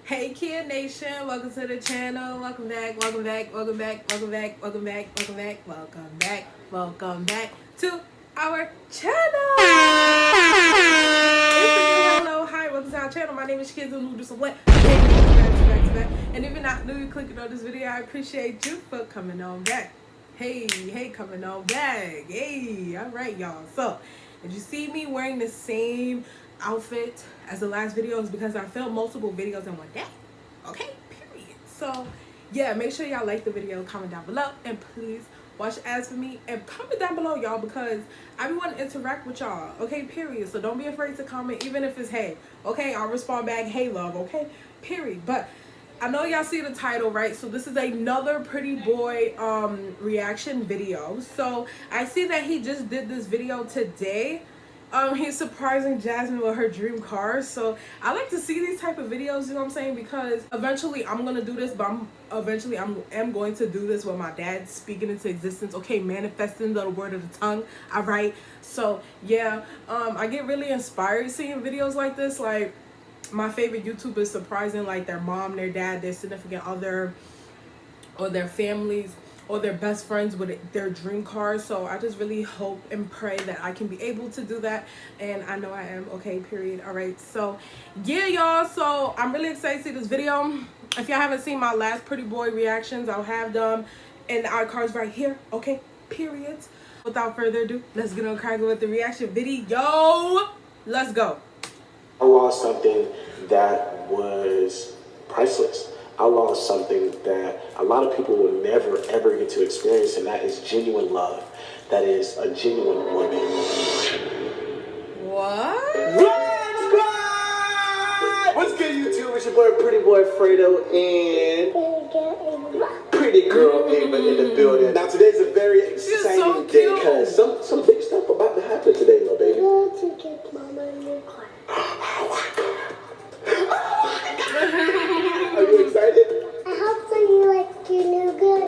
Hey KiaaNationn, welcome to the channel. Welcome back, welcome back, welcome back, welcome back, welcome back, welcome back, welcome back, welcome back to our channel. Hello, hi, welcome to our channel. My name is Shakia, who do some what? And if you're not new, you're clicking on this video, I appreciate you for coming on back. Hey, coming on back. Hey, all right, y'all. So, if you see me wearing the same outfit as the last video, is because I filmed multiple videos in one day. Okay, period. So, yeah, make sure y'all like the video, comment down below, and please watch ads for me and comment down below, y'all, because I want to interact with y'all. Okay, period. So don't be afraid to comment, even if it's hey. Okay, I'll respond back, hey love. Okay, period. But I know y'all see the title, right? So this is another pretty boy reaction video. So I see that he just did this video today. He's surprising Jasmine with her dream car. So I like to see these type of videos, you know what I'm saying? Because eventually I'm gonna do this, but eventually I'm going to do this with my dad speaking into existence. Okay, manifesting the word of the tongue. All right. So yeah, I get really inspired seeing videos like this. Like, my favorite YouTubers surprising like their mom, their dad, their significant other, or their families, or their best friends with their dream cars. So I just really hope and pray that I can be able to do that, and I know I am. Okay, period. All right, so yeah, y'all, so I'm really excited to see this video. If y'all haven't seen my last pretty boy reactions, I'll have them in the iCards right here. Okay, period. Without further ado, let's get on cracking with the reaction video. Let's go. I lost something that was priceless. I lost something that a lot of people will never ever get to experience, and that is genuine love. That is a genuine woman. What? What's good, YouTube? It's your boy Prettyboyfredo and pretty girl Ava in the building. Now today's a very exciting day because some big stuff about to happen today, little baby. To get mama a new car. Are you excited? I hope so you like your new good.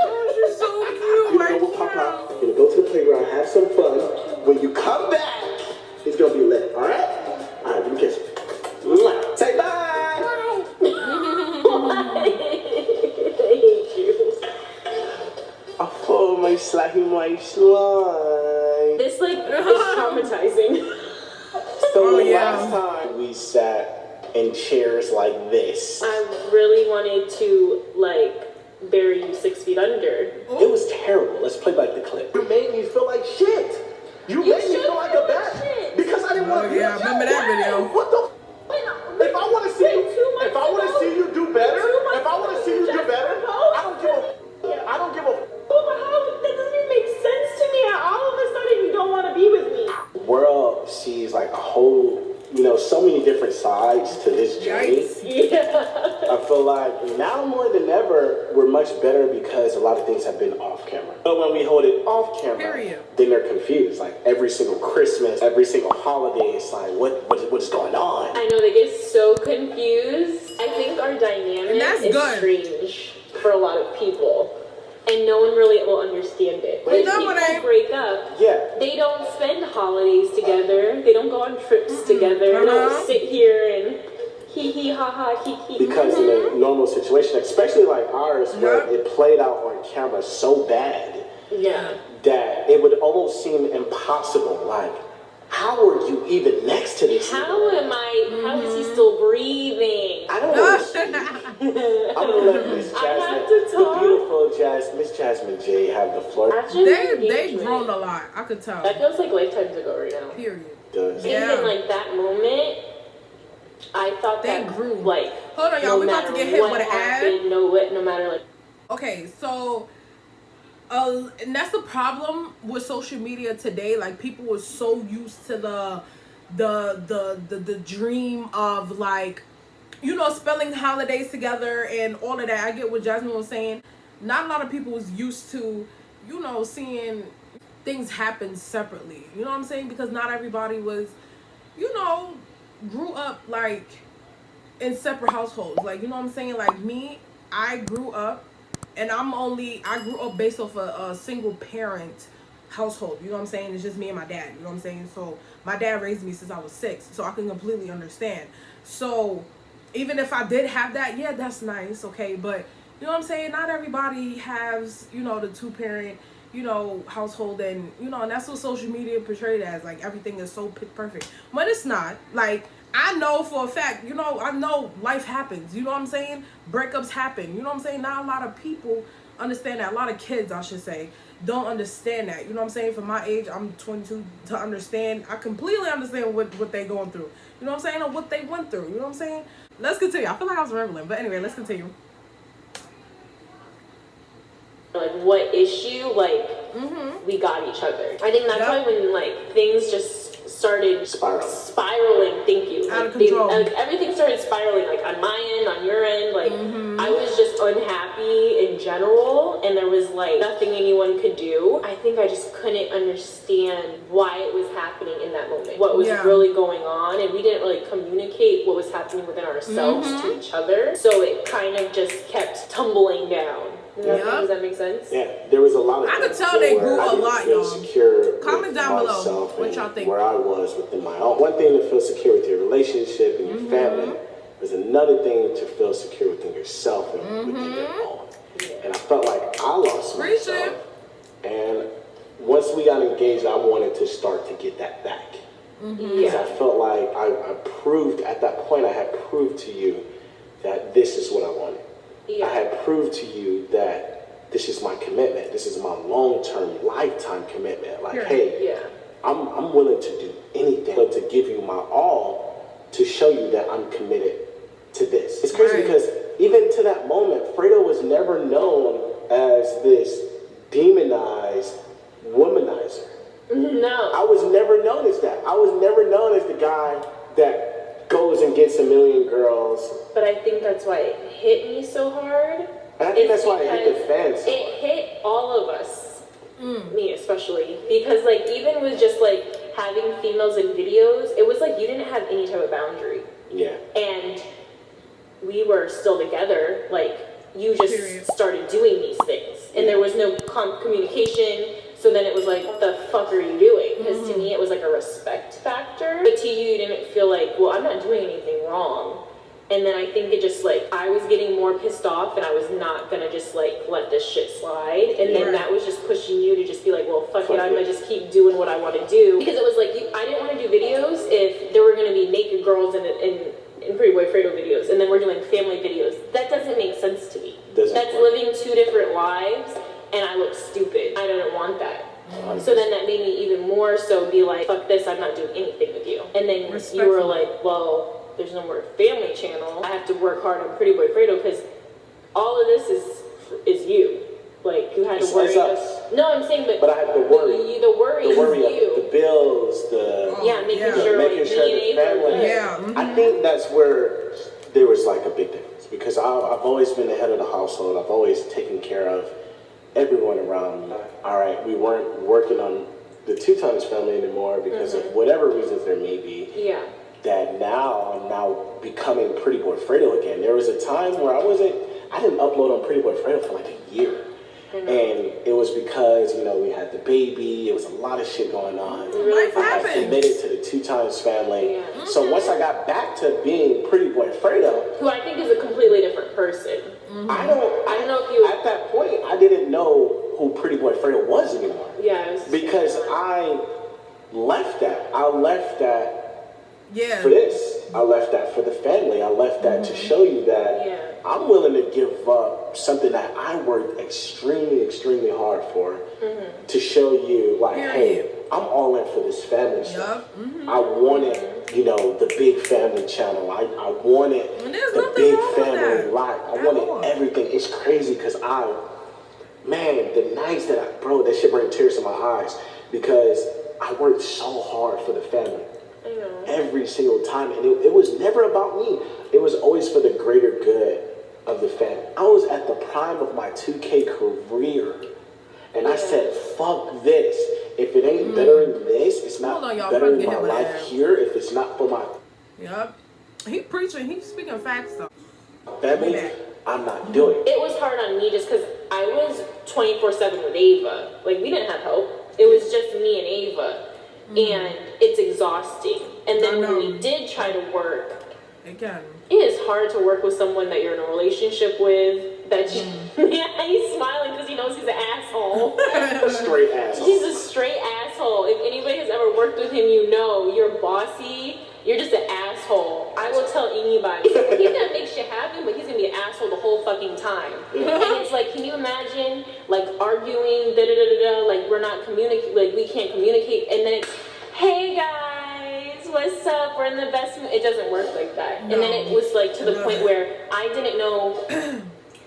Oh, she's so cute. You know what, Papa? You're gonna go to the playground, have some fun. When you come back, it's gonna be lit, alright? Alright, give me a kiss. Say bye! Bye! I hate you. Oh, my slime. This like is traumatizing. So Oh, the yeah. last time we sat in chairs like this, I really wanted to like bury you 6 feet under. it was terrible. Let's play back the clip. You made me feel like shit. You made me feel like a bad shit. because I didn't want to be yeah, I remember that video. What the if I want to see you, if I want to see you do better, if I want to see you do better, I don't give a I don't give a That doesn't even make sense to me. All of a sudden you don't want to be with me. The world sees like a whole, so many different sides to this journey. Yikes. Yeah. I feel like now more than ever, we're much better because a lot of things have been off camera. But when we hold it off camera, Period. then they're confused. Like every single Christmas, every single holiday, it's like, what's going on? I know they get so confused. I think our dynamic And that's is good. strange for a lot of people. And no one really will understand it. When people break up, they don't spend holidays together. They don't go on trips together. They don't sit here and hee hee ha ha hee hee. Because in a normal situation, especially like ours, where it played out on camera so bad that it would almost seem impossible. Like, how are you even next to this? How is he still breathing? I don't know. I'm gonna let Miss Jasmine, the beautiful Miss Jasmine J, have the floor. They grown a lot. I could tell. That feels like lifetimes ago right now. Period. Does. Yeah. Even like that moment, I thought They that grew. like Hold on, y'all. no We about to get hit with an ad. No matter like. Okay, so and that's the problem with social media today. Like, people were so used to the dream of, like, spending holidays together and all of that. I get what Jasmine was saying. Not a lot of people was used to, seeing things happen separately. You know what I'm saying? Because not everybody was, grew up like in separate households. Like, you know what I'm saying? Like me, I grew up, and I grew up based off a single parent household, you know what I'm saying? It's just me and my dad, you know what I'm saying? So my dad raised me since I was 6, so I can completely understand. So even if I did have that, yeah, that's nice, okay, but you know what I'm saying? Not everybody has, you know, the 2-parent, you know, household, and you know, and that's what social media portrayed as, like everything is so perfect, but it's not. Like, I know for a fact, you know, I know life happens, you know what I'm saying? Breakups happen, you know what I'm saying? Not a lot of people understand that. A lot of kids, I should say, don't understand that, you know what I'm saying? For my age, I'm 22, to understand, I completely understand what they going through, you know what I'm saying, or what they went through, you know what I'm saying? Let's continue. I feel like I was rambling, but anyway, let's continue. Like, what issue, like, we got each other. I think that's why when, like, things just started spiraling, thank you. Out of control. Like, everything started spiraling, like, on my end, on your end, like, I was just unhappy in general, and there was, like, nothing anyone could do. I think I just couldn't understand why it was happening in that moment, what was really going on, and we didn't really communicate what was happening within ourselves to each other, so it kind of just kept tumbling down. Does that make sense? Yeah, there was a lot of. I could tell they grew a lot, y'all. Comment down below what y'all think. Where I was within my own. One thing to feel secure with your relationship and your family is another thing to feel secure within yourself and within your own. And I felt like I lost myself. And once we got engaged, I wanted to start to get that back. Because I felt like I proved, at that point, I had proved to you that this is what I wanted. I had proved to you that this is my commitment. This is my long-term, lifetime commitment. Like, hey, I'm willing to do anything, but to give you my all to show you that I'm committed to this. It's crazy because even to that moment, Fredo was never known as this demonized womanizer. No. I was never known as that. I was never known as the guy that goes and gets a million girls. But I think that's why it hit me so hard. And I think that's why it hit the fans. It hit all of us, me especially, because like even with just like having females in videos, it was like you didn't have any type of boundary. Yeah. And we were still together. Like you just started doing these things, and there was no communication. So then it was like, what the fuck are you doing? Because to me, it was like a respect factor. But to you, you didn't feel like, well, I'm not doing anything wrong. And then I think it just like, I was getting more pissed off and I was not gonna just like let this shit slide. And then that was just pushing you to just be like, well, fuck it, I'm gonna just keep doing what I wanna do. Because it was like, I didn't wanna do videos if there were gonna be naked girls in Prettyboyfredo videos. And then we're doing family videos. That doesn't make sense to me. That's living 2 different lives. And I look stupid. I didn't want that. So then that made me even more so be like, fuck this, I'm not doing anything with you. And then you were like, well, there's no more family channel. I have to work hard on Prettyboyfredo because all of this is you. Like, you had to worry. No, I'm saying, but I had to worry. The worry is you. The bills, making sure the family. I think that's where there was like a big difference because I've always been the head of the household. I've always taken care of everyone around me. All right, we weren't working on the 2 times family anymore because of whatever reasons there may be. Yeah. That now I'm now becoming Prettyboyfredo again. There was a time where I didn't upload on Prettyboyfredo for like a year. And it was because, you know, we had the baby, it was a lot of shit going on. Life I got committed to the 2 times family. So once I got back to being Prettyboyfredo, who I think is a completely different person. I don't know if you, at that point, I didn't know who Prettyboyfredo was anymore. Yes. Because I left that. I left that for this. I left that for the family. I left that to show you that I'm willing to give up something that I worked extremely, extremely hard for to show you, like, hey, I'm all in for this family stuff. I wanted, you know, the big family channel. I wanted the big family life. I wanted everything. It's crazy because the nights that that shit brings tears to my eyes because I worked so hard for the family. Every single time, and it was never about me. It was always for the greater good of the family. I was at the prime of my 2K career, and I said, fuck this. If it ain't bettering this, it's not bettering my life here. If it's not for my... He preaching, he's speaking facts though. Family, I'm not doing it. It was hard on me just because I was 24/7 with Ava. Like, we didn't have help. It was just me and Ava. And it's exhausting. And then when we did try to work, again, it is hard to work with someone that you're in a relationship with. That you, yeah, he's smiling because he knows he's an asshole. A straight asshole. He's a straight asshole. If anybody has ever worked with him, you know you're bossy. You're just an asshole. I will tell anybody. He's gonna make shit happen, but he's gonna be an asshole the whole fucking time. And it's like, can you imagine, like, arguing, like, we're not communicating, like, we can't communicate, and then it's, hey guys, what's up? We're in the best mood. It doesn't work like that. No. And then it was like to the point where I didn't know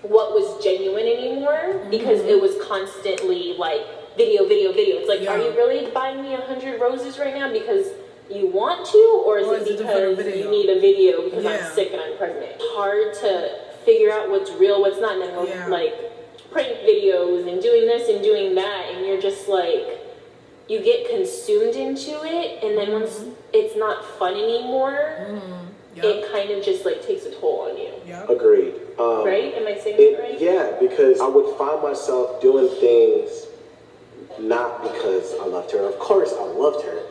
what was genuine anymore because it was constantly like video. It's like, are you really buying me 100 roses right now because you want to, or is it because you need a video because I'm sick and I'm pregnant? It's hard to figure out what's real, what's not, and then like prank videos and doing this and doing that, and you're just like, you get consumed into it, and then once it's not fun anymore, it kind of just like takes a toll on you. Agreed. Right? Am I saying it right? Yeah, because I would find myself doing things not because I loved her. Of course, I loved her,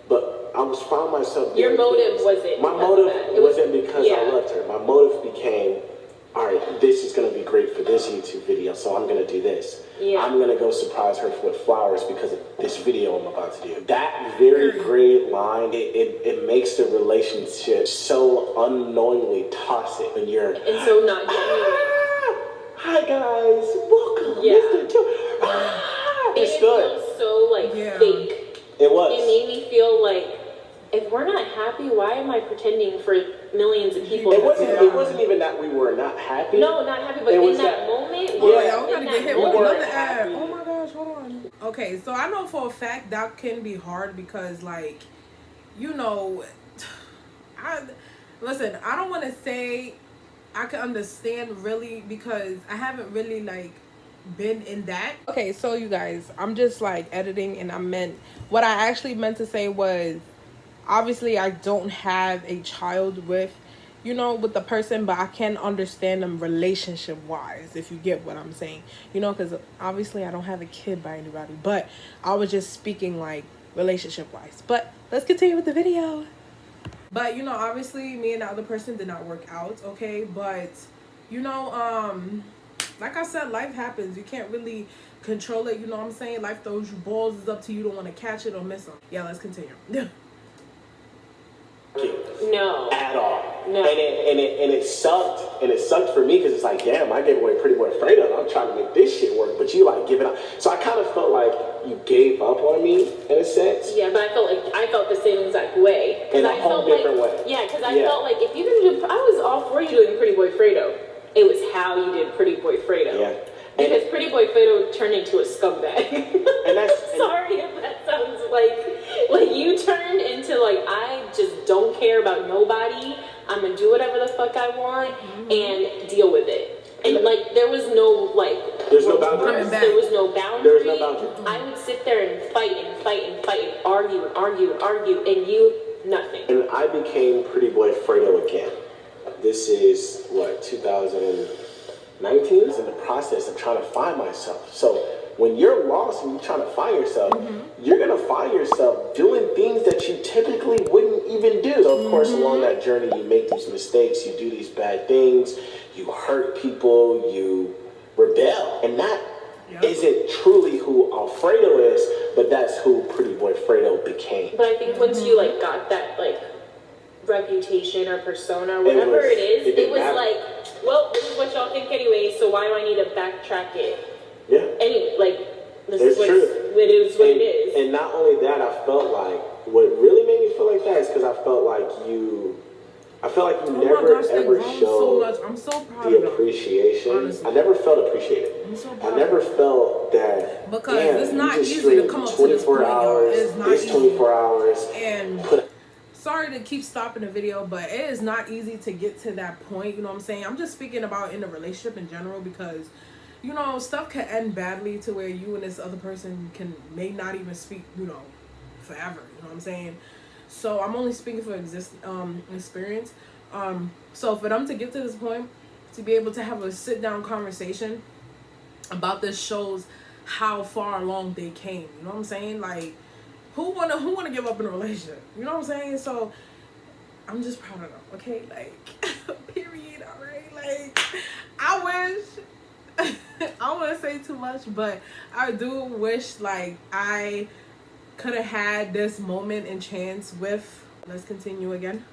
but I found myself. Your motive wasn't. My motive wasn't because I loved her. My motive became, all right, this is going to be great for this YouTube video, so I'm going to do this. I'm going to go surprise her with flowers because of this video I'm about to do. That very gray line, it makes the relationship so unknowingly toxic when you're... And so not genuine. Hi guys, welcome. It feels so like fake. It was. It made me feel like, if we're not happy, why am I pretending for millions of people? It wasn't even that we were not happy. No, not happy, but in that moment, I'm gonna get hit with another ad. Oh my gosh, hold on. Okay, so I know for a fact that can be hard because, like, you know, listen, I don't want to say I can understand really because I haven't really like been in that. Okay, so you guys, I'm just like editing, and what I actually meant to say was, obviously I don't have a child with the person, but I can understand them relationship wise, if you get what I'm saying, because obviously I don't have a kid by anybody, but I was just speaking like relationship wise. But let's continue with the video. But obviously me and the other person did not work out, okay, but like I said, life happens. You can't really control it, you know what I'm saying? Life throws you balls. It's up to you. You don't want to catch it or miss them. Yeah, let's continue. No. At all. No. And it sucked. And it sucked for me because it's like, damn, I gave away Prettyboyfredo, and I'm trying to make this shit work, but you like giving up. So I kind of felt like you gave up on me in a sense. Yeah, but I felt the same exact way. In a whole different way. Yeah, because I felt like if you're gonna do, I was all for you doing Prettyboyfredo. It was how you did Prettyboyfredo. Yeah. Because Prettyboyfredo turned into a scumbag. And that's sorry if that sounds like you turned into like, I just don't care about nobody. I'm gonna do whatever the fuck I want and deal with it. And like there was no there's no boundaries. There was no boundary. There's no boundary. I would sit there and fight and argue and you nothing. And I became Prettyboyfredo again. This is what, 2019? Is in the process of trying to find myself. So when you're lost and you're trying to find yourself, you're gonna find yourself doing things that you typically wouldn't even do. So of course, along that journey, you make these mistakes, you do these bad things, you hurt people, you rebel, and that isn't truly who Alfredo is, but that's who Prettyboyfredo became. But I think once you like got that reputation or persona or whatever it was like, well, this is what y'all think anyway, so why do I need to backtrack it? Yeah. This is what it is. And not only that, I felt like, what really made me feel like that is because I felt like you never ever showed I'm so proud the appreciation. Honestly. I never felt appreciated. I'm so proud. I never felt that, because it's not easy to come up to this point, it's not easy. 24 hours. And sorry to keep stopping the video, but it is not easy to get to that point, you know what I'm saying? I'm just speaking about in a relationship in general because, stuff can end badly to where you and this other person may not even speak, forever, you know what I'm saying? So I'm only speaking for experience. So for them to get to this point, to be able to have a sit-down conversation about this shows how far along they came. You know what I'm saying? Like, who wanna give up in a relationship? You know what I'm saying? So I'm just proud of them. Okay, like period. All right, like I wish I don't want to say too much, but I do wish like I could have had this moment and chance with. Let's continue again.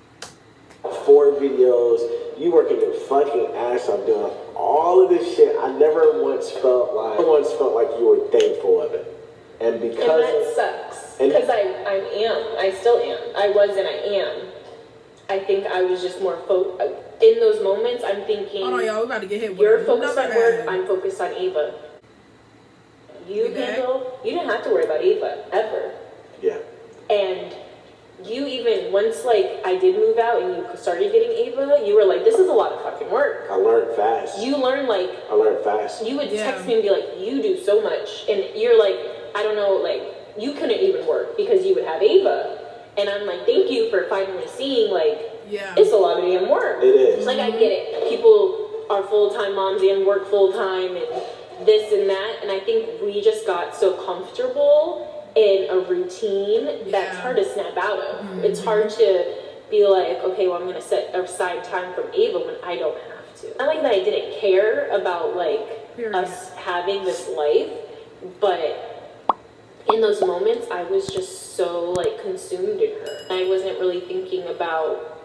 4 videos, you working your fucking ass off doing all of this shit. I never once felt like you were thankful of it. And because that sucks. Because I still am. I was and I am. I think I was just more in those moments. I'm thinking, oh no, y'all, we about to get hit with you're focused on work, I'm focused on Ava. You didn't have to worry about Ava ever. Yeah. And you even, once like I did move out and you started getting Ava, you were like, this is a lot of fucking work. I learned fast. You learned like... I learned fast. You would text me and be like, you do so much. And you're like, I don't know, like, you couldn't even work because you would have Ava. And I'm like, thank you for finally seeing, like, it's a lot of damn work. It is. Like, I get it. People are full-time moms and work full-time and this and that. And I think we just got so comfortable in a routine that's hard to snap out of. It's hard to be like, okay, well, I'm going to set aside time from Ava when I don't have to. Not like that I didn't care about, like, us having this life, but in those moments, I was just so, like, consumed in her. I wasn't really thinking about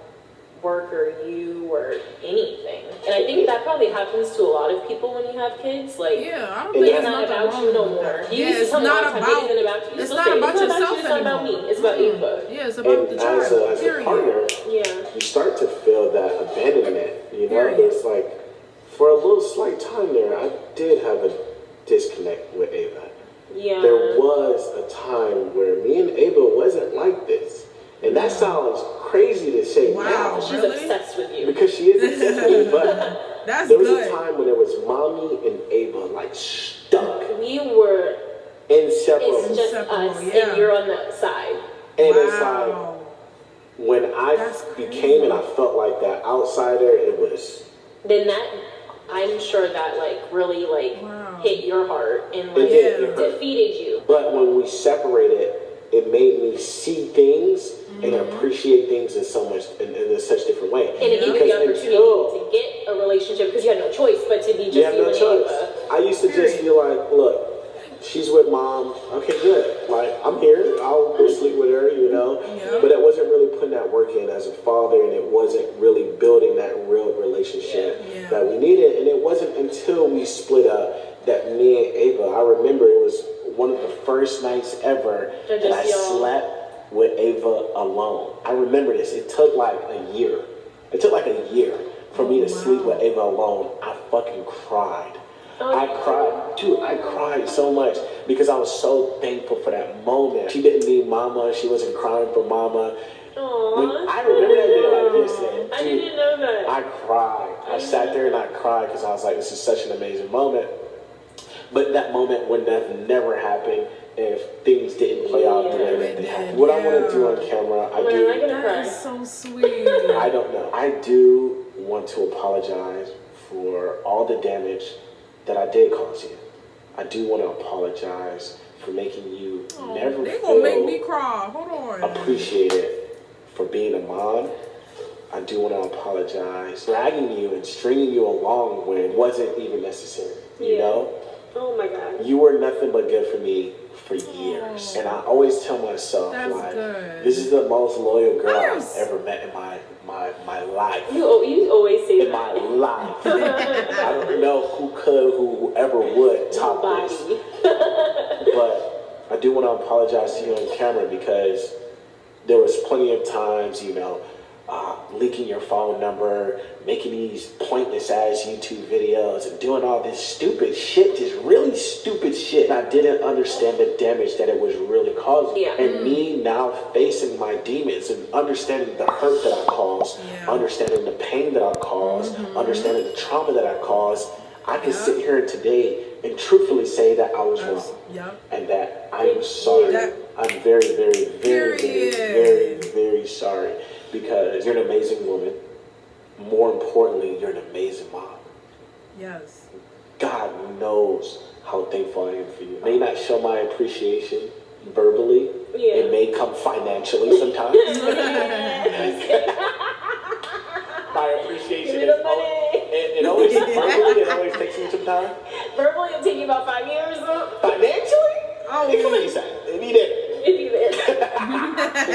work or you or anything. And I think that probably happens to a lot of people when you have kids. Like, I don't think it's not about you no more. You used to tell me all the time, it isn't about you. It's not about yourself it's not about me. It's about Ava. Yeah, it's about the child. As a partner, you start to feel that abandonment. You know, it's like, for a little slight time there, I did have a disconnect with Ava. Yeah. There was a time where me and Ava wasn't like this. And that sounds crazy to say now. She's obsessed with you. Because she is obsessed with me, but there was a time when it was mommy and Ava, like, stuck. We were inseparable. It's just us, and you're on the side. And it's like, when I became and I felt like that outsider, it was... Then that, I'm sure that, like, really, like, hit your heart and, like, defeated you. But when we separated, it made me see things and appreciate things in so much in such different way. And it gave you the opportunity to get a relationship because you had no choice but to be just you and Ava. I used to just be like, look, she's with mom. Okay, good. Like, I'm here. I'll go sleep with her, you know. But it wasn't really putting that work in as a father, and it wasn't really building that real relationship that we needed. And it wasn't until we split up that me and Ava, I remember it was one of the first nights ever that I slept with Ava alone. I remember this. It took like a year. It took like a year for me to sleep with Ava alone. I fucking cried. I cried. Dude, I cried so much because I was so thankful for that moment. She didn't need mama. She wasn't crying for mama. I remember that day like yesterday. Dude, I didn't know that. I cried. I sat there and I cried because I was like, this is such an amazing moment. But that moment would never happen if things didn't play out the way that they happened. What I want to do on camera, I do. That is so sweet. I don't know. I do want to apologize for all the damage that I did cause you. I do want to apologize for making you never they feel gonna make me cry. Hold on. appreciated for being a mom. I do want to apologize, dragging you and stringing you along when it wasn't even necessary. You know? Oh my God. You were nothing but good for me for years. And I always tell myself, this is the most loyal girl I've ever met in my life. You always say in my life. I don't know whoever would top this. But I do want to apologize to you on camera because there was plenty of times, you know, leaking your phone number, making these pointless ass YouTube videos and doing all this stupid shit, just really stupid shit. And I didn't understand the damage that it was really causing. And me now facing my demons and understanding the hurt that I caused, understanding the pain that I caused, understanding the trauma that I caused, I can sit here today and truthfully say that I was wrong. And that I am sorry. I'm very, very, very, very, very, very sorry. Because you're an amazing woman. More importantly, you're an amazing mom. Yes. God knows how thankful I am for you. I may not show my appreciation verbally. It may come financially sometimes. My appreciation is it always verbally, it always takes me some time. Verbally, it'll take you about 5 years. Financially? Oh, it could be sad. It be there. I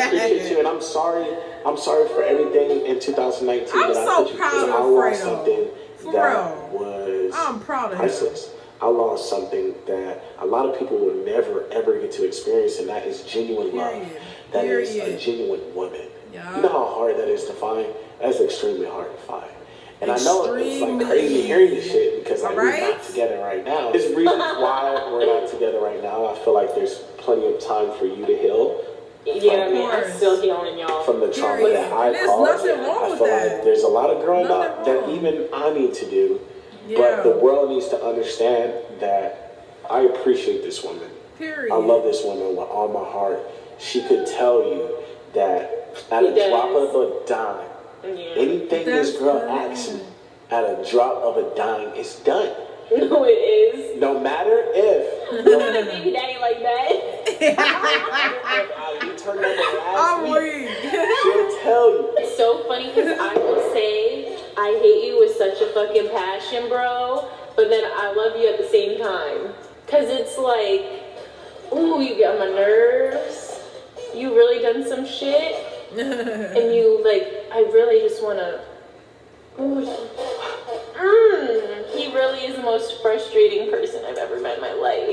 appreciate you, and I'm sorry for everything in 2019. I'm so proud of Fredo. Something that was priceless. I lost something that a lot of people will never ever get to experience, and that is genuine love. That is a genuine woman. Yeah. You know how hard that is to find? That's extremely hard to find. And I know it's like crazy hearing this shit because like, we're not together right now. There's reasons why we're not together right now. I feel like there's plenty of time for you to heal. Yeah, I'm still healing, y'all. From the trauma that I caused. I feel like there's a lot of growing up that even I need to do. But the world needs to understand that I appreciate this woman. I love this woman with all my heart. She could tell you that at a drop of a dime, anything this girl asks me, at a drop of a dime, it's done. No, it is. No matter if. You want a baby daddy like that? If Ali turned up last week, she'll tell you. It's so funny because I will say I hate you with such a fucking passion, bro. But then I love you at the same time. Because it's like, ooh, you get on my nerves. You really done some shit. And you, like, I really just want to... He really is the most frustrating person I've ever met in my life.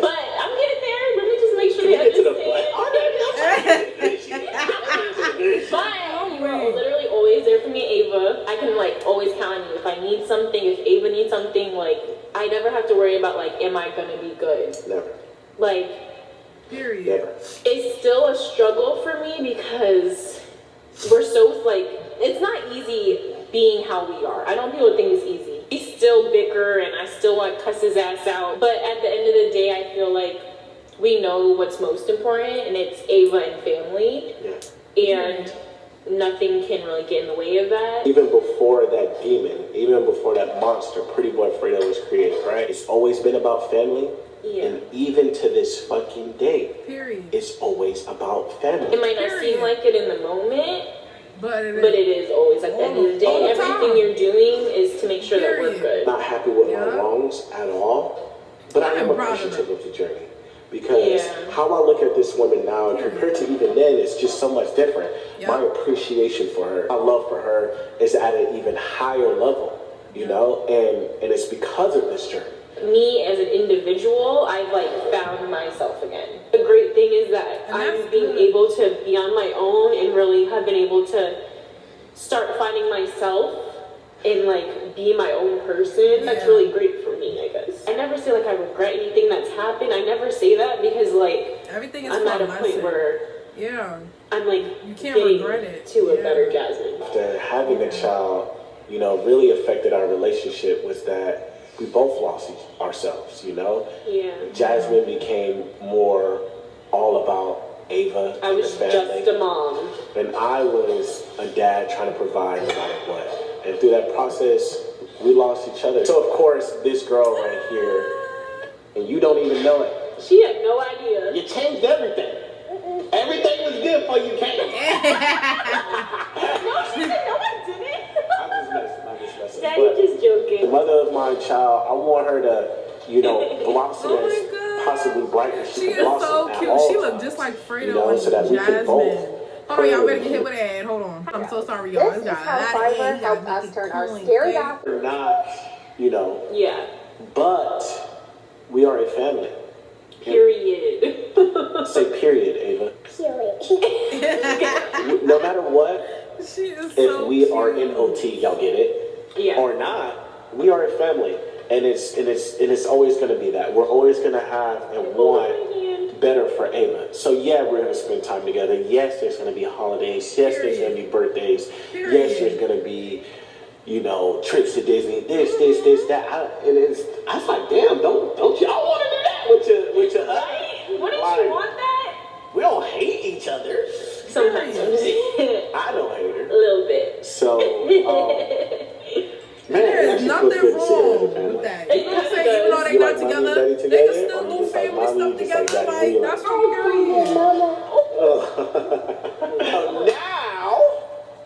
But I'm getting there. Let me just make sure they understand. But you are literally always there for me, Ava. I can like always count on you. If I need something, if Ava needs something, like I never have to worry about like, am I gonna be good? Never. Like, period. Never. It's still a struggle for me because we're so like, it's not easy being how we are. I don't people think it's easy. We still bicker and I still want to cuss his ass out. But at the end of the day, I feel like we know what's most important, and it's Ava and family. And nothing can really get in the way of that. Even before that demon, even before that monster, Prettyboyfredo was created, right? It's always been about family. And even to this fucking day, it's always about family. It might not seem like it in the moment, but it is always at the end of the day. Everything you're doing is to make sure that we're good. Not happy with my wrongs at all, but I am appreciative of the journey. Because how I look at this woman now, and compared to even then, it's just so much different. My appreciation for her, my love for her is at an even higher level, you know? And it's because of this journey. Me as an individual, I've like found myself again. The great thing is that I'm being able to be on my own and really have been able to start finding myself and like be my own person. That's really great for me, I guess. I never say like I regret anything that's happened. I never say that because like everything is I'm at a point where I'm like you can't regret it to a better Jasmine. After having a child, you know, really affected our relationship was that we both lost ourselves, you know? Jasmine became more all about Ava. I was just a mom. And I was a dad trying to provide no matter what. And through that process, we lost each other. So of course, this girl right here, and you don't even know it. She had no idea. You changed everything. Everything was good before you came. No, she said no, I didn't. I'm just messing. Daddy just joking. The mother of my child, I want her to, you know, blossom as possibly bright as she can blossom. She is so cute. She looked just like Fredo, you know, so that we can both. Hold on, y'all better get hit with an ad. Hold on. I'm so sorry, y'all. This is how Fiverr helped us turn our scary off. We're not, you know. But we are a family. Period. Say period, Ava. No matter what, if we are in OT, y'all get it? Or not, we are a family. And it's always gonna be that. We're always gonna have and want better for Ava. So yeah, we're gonna spend time together. Yes, there's gonna be holidays. Yes, there's gonna be birthdays. Yes, there's gonna be, you know, trips to Disney. This, that. I was like, damn, don't y'all want to do that with your Wouldn't you want that? We don't hate each other. Sometimes. I don't hate her. A little bit. So, there is nothing wrong with that. Because me just like that. That's what we're Now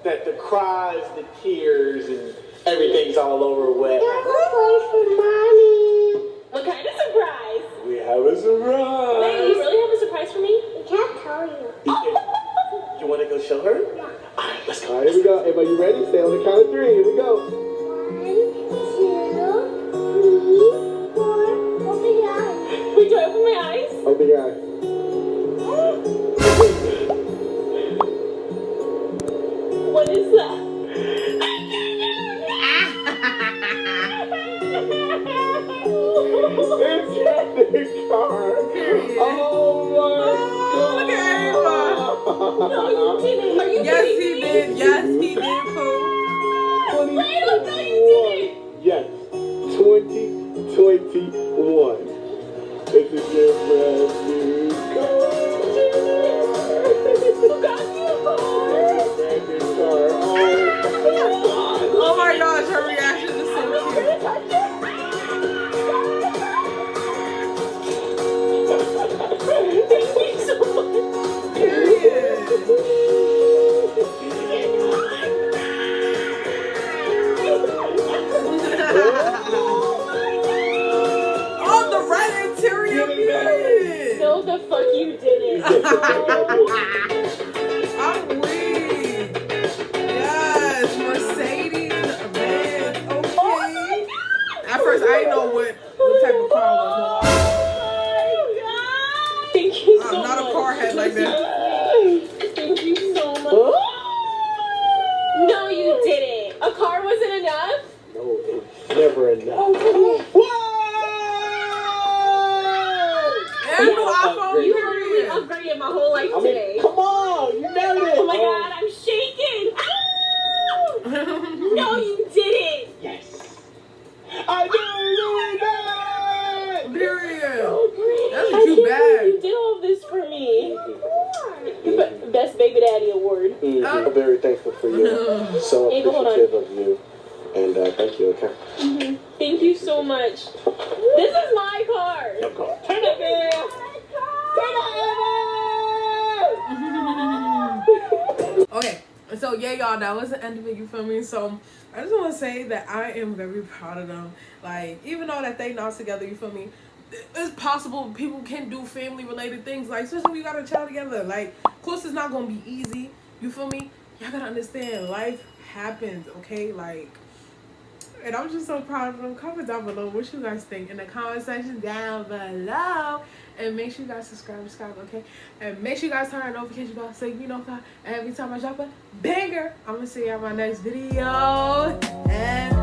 that the cries, the tears, and everything's all over wet. What kind of surprise? We have a surprise. Wait, you really have a surprise for me? I can't tell you. You want to go show her? Yeah. All right, let's go. All right, here we go. Ava, you ready? Stay on the count of 3. Here we go. 1, 2, 3, 4. Open your eyes. Wait, do I open my eyes? Open your eyes. What is that? It's the car. Oh my God. Look at Ava. No, you didn't. Are you Yes, kidding he me? did. Yes, he did, Pooh. Wait, no, you didn't. Yes, 2021. This is your brand new car. Who got you a car? Brand new car. Oh my gosh, her reaction is so cute. Thank you so much. Period. Oh, the red interior, period. No, the fuck you didn't. I'm weak. Yes, Mercedes Benz. Okay. At first, I didn't know what type of car it was. Thank you so I'm much. not a car head like that. Thank you so much. No, you didn't. A car wasn't enough? No, it's never enough. And no iPhone, You period. really upgraded my whole life today. Come on, you nailed it. Oh my God, I'm shaking. No, you didn't. Yes. I did it. Period. Oh, great. That's a I cute can't bag. believe you did all this for me. Best baby daddy award. I'm very thankful for you. So Ava, hold on. appreciative of you. And thank you, okay? Thank you so much. This is my car. Turn it, girl. Okay, so yeah, y'all, that was the end of it, you feel me? So I just want to say that I am very proud of them. Like, even though that they not together, you feel me, it's possible people can do family related things, like especially when you got a child together. Like, of course it's not gonna be easy, you feel me? Y'all gotta understand, life happens, okay? Like, and I'm just so proud of them. Comment down below what you guys think in the comment section down below. And make sure you guys subscribe, okay? And make sure you guys turn on notification bell so you be notified every time I drop a banger. I'm gonna see you on my next video. And